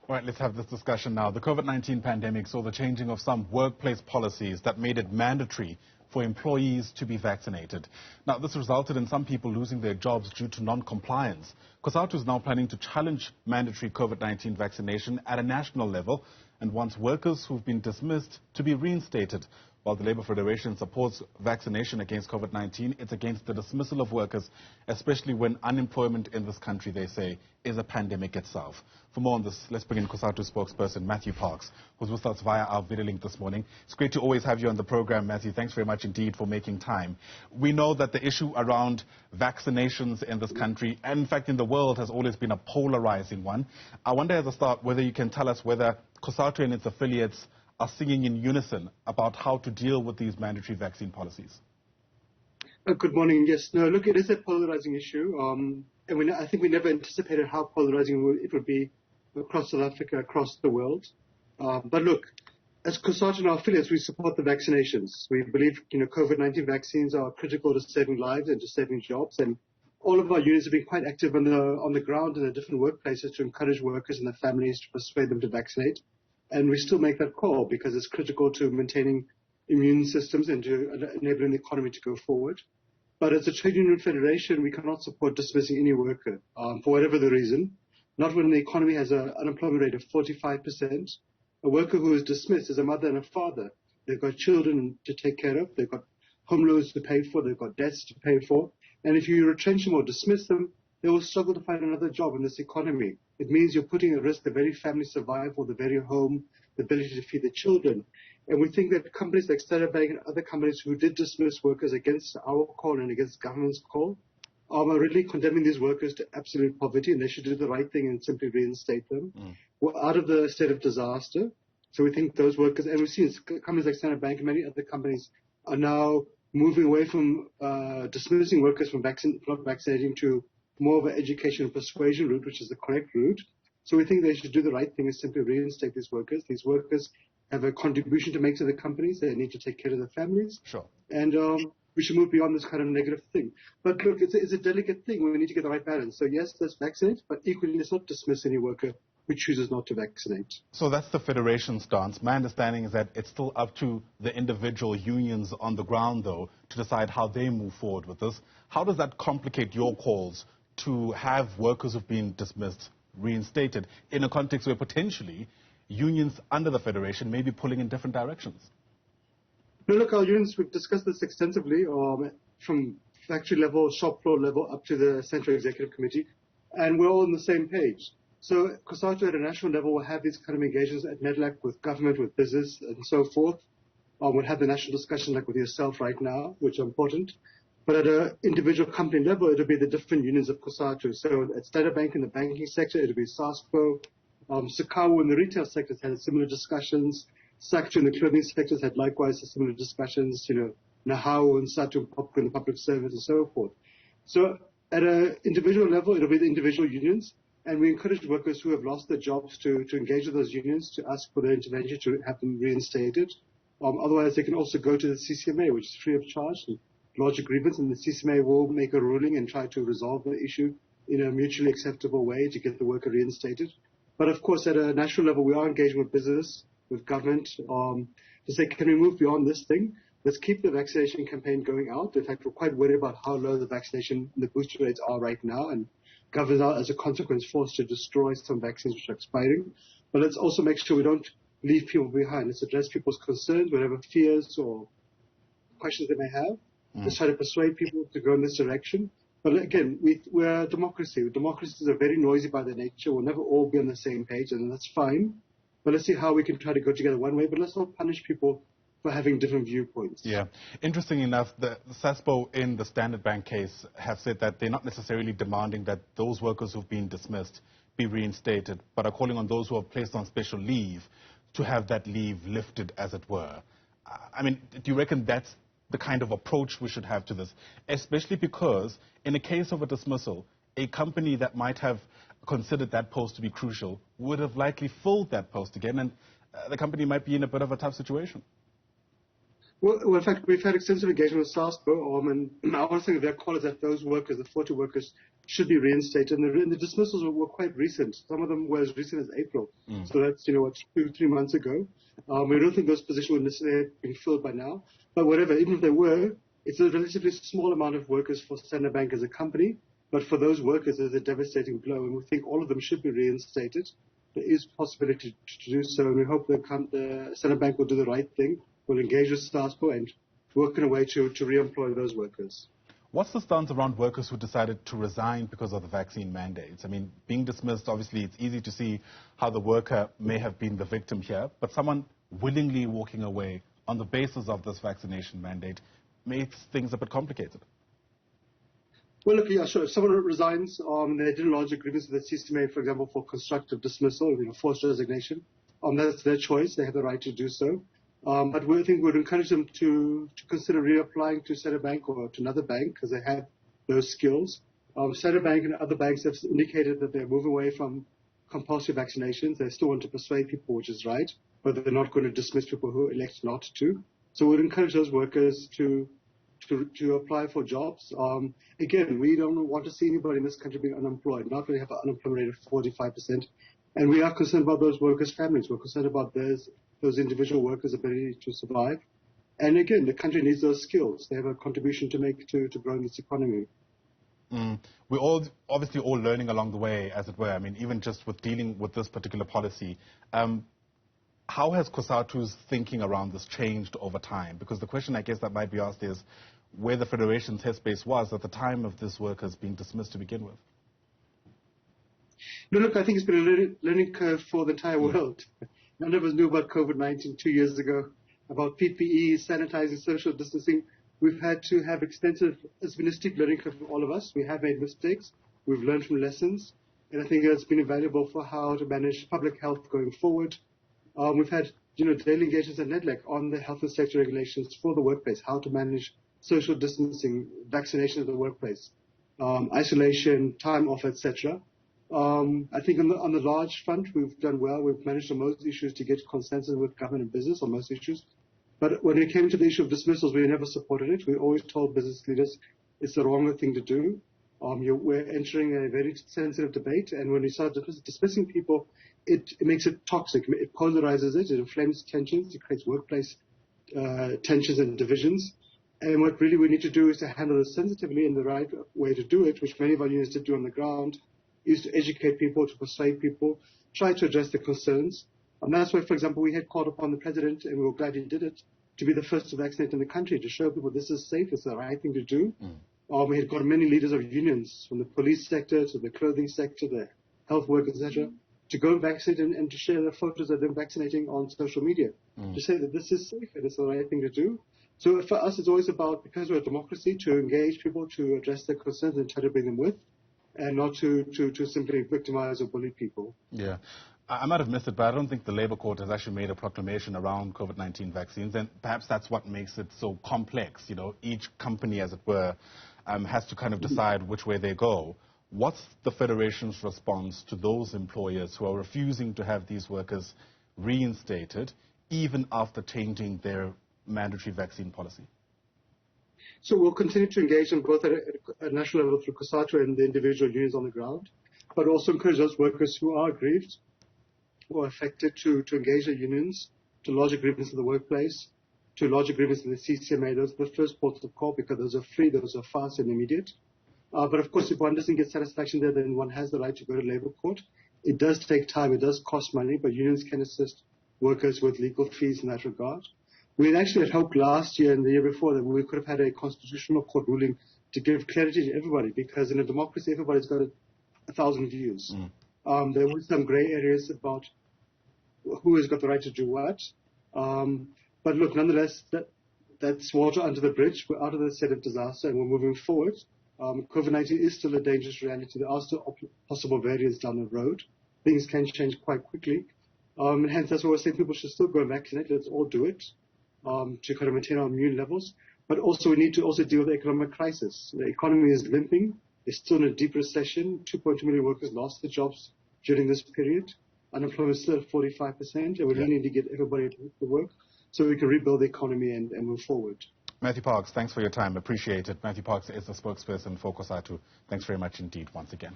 All right, let's have this discussion now. The COVID-19 pandemic saw the changing of some workplace policies that made it mandatory for employees to be vaccinated. Now, this resulted in some people losing their jobs due to non-compliance. COSATU is now planning to challenge mandatory COVID-19 vaccination at a national level and wants workers who've been dismissed to be reinstated. While the Labour Federation supports vaccination against COVID-19, it's against the dismissal of workers, especially when unemployment in this country, they say, is a pandemic itself. For more on this, let's bring in COSATU spokesperson Matthew Parks, who's with us via our video link this morning. It's great to always have you on the program, Matthew. Thanks very much indeed for making time. We know that the issue around vaccinations in this country, and in fact in the world, has always been a polarizing one. I wonder as a start whether you can tell us whether COSATU and its affiliates are singing in unison about how to deal with these mandatory vaccine policies. Good morning. Yes, no, look, it is a polarizing issue. And I think we never anticipated how polarizing it would be across South Africa, across the world. But look, as COSATU and our affiliates, we support the vaccinations. We believe, COVID-19 vaccines are critical to saving lives and to saving jobs. And all of our unions have been quite active on the ground in the different workplaces to encourage workers and their families to persuade them to vaccinate. And we still make that call because it's critical to maintaining immune systems and to enabling the economy to go forward. But as a trade union federation, we cannot support dismissing any worker for whatever the reason. Not when the economy has an unemployment rate of 45%. A worker who is dismissed is a mother and a father. They've got children to take care of. They've got home loans to pay for. They've got debts to pay for. And if you retrench them or dismiss them, they will struggle to find another job in this economy. It means you're putting at risk the very family survival, the very home, the ability to feed the children. And we think that companies like Standard Bank and other companies who did dismiss workers against our call and against government's call are really condemning these workers to absolute poverty, and they should do the right thing and simply reinstate them. We're out of the state of disaster. So we think those workers, and we've seen companies like Standard Bank and many other companies are now moving away from dismissing workers from not vaccinating to more of an education and persuasion route, which is the correct route. So we think they should do the right thing and simply reinstate these workers. These workers have a contribution to make to the companies. They need to take care of their families. Sure. And we should move beyond this kind of negative thing. But look, it's a delicate thing. We need to get the right balance. So yes, let's vaccinate, but equally let's not dismiss any worker who chooses not to vaccinate. So that's the Federation stance. My understanding is that it's still up to the individual unions on the ground, though, to decide how they move forward with this. How does that complicate your calls to have workers who've been dismissed reinstated in a context where potentially unions under the Federation may be pulling in different directions? No, look, our unions, we've discussed this extensively from factory level, shop floor level, up to the Central Executive Committee, and we're all on the same page. So COSATU at a national level will have these kind of engagements at NEDLAC with government, with business, and so forth. We'll have the national discussion like with yourself right now, which are important. But at an individual company level, it'll be the different unions of COSATU. So at Standard Bank in the banking sector, it'll be SASCO. SACAWU in the retail sectors had similar discussions. SACTU in the clothing sectors had likewise similar discussions. NAHAU and SATU in the public service and so forth. So at an individual level, it'll be the individual unions. And we encourage workers who have lost their jobs to engage with those unions, to ask for their intervention, to have them reinstated. Otherwise, they can also go to the CCMA, which is free of charge, and lodge a grievance, and the CCMA will make a ruling and try to resolve the issue in a mutually acceptable way to get the worker reinstated. But of course, at a national level, we are engaging with business, with government, to say, can we move beyond this thing? Let's keep the vaccination campaign going out. In fact, we're quite worried about how low the vaccination and the booster rates are right now, and governments are, as a consequence, forced to destroy some vaccines which are expiring. But let's also make sure we don't leave people behind. Let's address people's concerns, whatever fears or questions they may have. Let's try to persuade people to go in this direction. But again, we're a democracy. Democracies are very noisy by their nature. We'll never all be on the same page, and that's fine. But let's see how we can try to go together one way, but let's not punish people for having different viewpoints. Yeah. Interestingly enough, the SASPO in the Standard Bank case have said that they're not necessarily demanding that those workers who've been dismissed be reinstated, but are calling on those who are placed on special leave to have that leave lifted, as it were. I mean, do you reckon that's the kind of approach we should have to this, especially because in a case of a dismissal, a company that might have considered that post to be crucial would have likely filled that post again, and the company might be in a bit of a tough situation. Well, in fact, we've had extensive engagement with SASPO, and I want to think their call is that those workers, the 40 workers, should be reinstated. And the dismissals were quite recent. Some of them were as recent as April. So that's, 2-3 months ago. We don't think those positions would necessarily have been filled by now. But whatever, even if they were, it's a relatively small amount of workers for Standard Bank as a company. But for those workers, it's a devastating blow. And we think all of them should be reinstated. There is possibility to do so. And we hope the Standard Bank will do the right thing, will engage with SASPO and work in a way to re-employ those workers. What's the stance around workers who decided to resign because of the vaccine mandates? I mean, being dismissed, obviously, it's easy to see how the worker may have been the victim here, but someone willingly walking away on the basis of this vaccination mandate makes things a bit complicated. Well, look, yeah, sure. If someone resigns, they didn't lodge agreements with the CCMA, for example, for constructive dismissal, forced resignation, that's their choice. They have the right to do so. But we think we would encourage them to consider reapplying to Standard Bank or to another bank because they have those skills. Standard Bank and other banks have indicated that they're moving away from compulsory vaccinations. They still want to persuade people, which is right, but they're not going to dismiss people who elect not to. So we'd encourage those workers to apply for jobs. Again, we don't want to see anybody in this country being unemployed. Not going to have an unemployment rate of 45%. And we are concerned about those workers' families. We're concerned about those individual workers' ability to survive. And again, the country needs those skills. They have a contribution to make to growing its economy. We're all obviously all learning along the way, as it were. I mean, even just with dealing with this particular policy, how has COSATU's thinking around this changed over time? Because the question I guess that might be asked is where the Federation's headspace was at the time of this workers being dismissed to begin with. No, look, I think it's been a learning curve for the entire world. None of us knew about COVID-19 2 years ago, about PPE, sanitizing, social distancing. We've had to have extensive, it's been a steep learning curve for all of us. We have made mistakes. We've learned from lessons. And I think it's been invaluable for how to manage public health going forward. We've had, daily engagements at NEDLEC on the health and safety regulations for the workplace, how to manage social distancing, vaccination at the workplace, isolation, time off, etc. I think on the large front, we've done well. We've managed on most issues to get consensus with government and business on most issues. But when it came to the issue of dismissals, we never supported it. We always told business leaders it's the wrong thing to do. We're entering a very sensitive debate, and when we start dismissing people, it makes it toxic. It polarizes it. It inflames tensions. It creates workplace tensions and divisions. And what really we need to do is to handle this sensitively, and the right way to do it, which many of our unions did do on the ground, is to educate people, to persuade people, try to address their concerns. And that's why, for example, we had called upon the president, and we were glad he did it, to be the first to vaccinate in the country, to show people this is safe, it's the right thing to do. We had got many leaders of unions, from the police sector to the clothing sector, the health workers, etc., to go and vaccinate and to share their photos of them vaccinating on social media, to say that this is safe and it's the right thing to do. So for us, it's always about, because we're a democracy, to engage people, to address their concerns and try to bring them with, and not to simply victimize or bully people. Yeah. I might have missed it, but I don't think the Labour Court has actually made a proclamation around COVID-19 vaccines, and perhaps that's what makes it so complex. Each company, as it were, has to kind of decide which way they go. What's the Federation's response to those employers who are refusing to have these workers reinstated, even after changing their mandatory vaccine policy? So we'll continue to engage on both at a national level through COSATU and the individual unions on the ground, but also encourage those workers who are aggrieved or affected to engage their unions, to lodge agreements in the workplace, to lodge agreements in the CCMA. Those are the first ports of call because those are free, those are fast and immediate. But of course, if one doesn't get satisfaction there, then one has the right to go to Labour Court. It does take time, it does cost money, but unions can assist workers with legal fees in that regard. We actually had hoped last year and the year before that we could have had a constitutional court ruling to give clarity to everybody, because in a democracy, everybody's got 1,000 views. There were some gray areas about who has got the right to do what. But look, nonetheless, that's water under the bridge. We're out of the state of disaster and we're moving forward. COVID-19 is still a dangerous reality. There are still possible variants down the road. Things can change quite quickly. And hence, that's why we're saying people should still go and vaccinate. Let's all do it to kind of maintain our immune levels. But also, we need to also deal with the economic crisis. The economy is limping. It's still in a deep recession. 2.2 million workers lost their jobs during this period. Unemployment is still at 45%, and we really need to get everybody to work so we can rebuild the economy and move forward. Matthew Parks, thanks for your time. Appreciate it. Matthew Parks is the spokesperson for COSATU. Thanks very much indeed once again.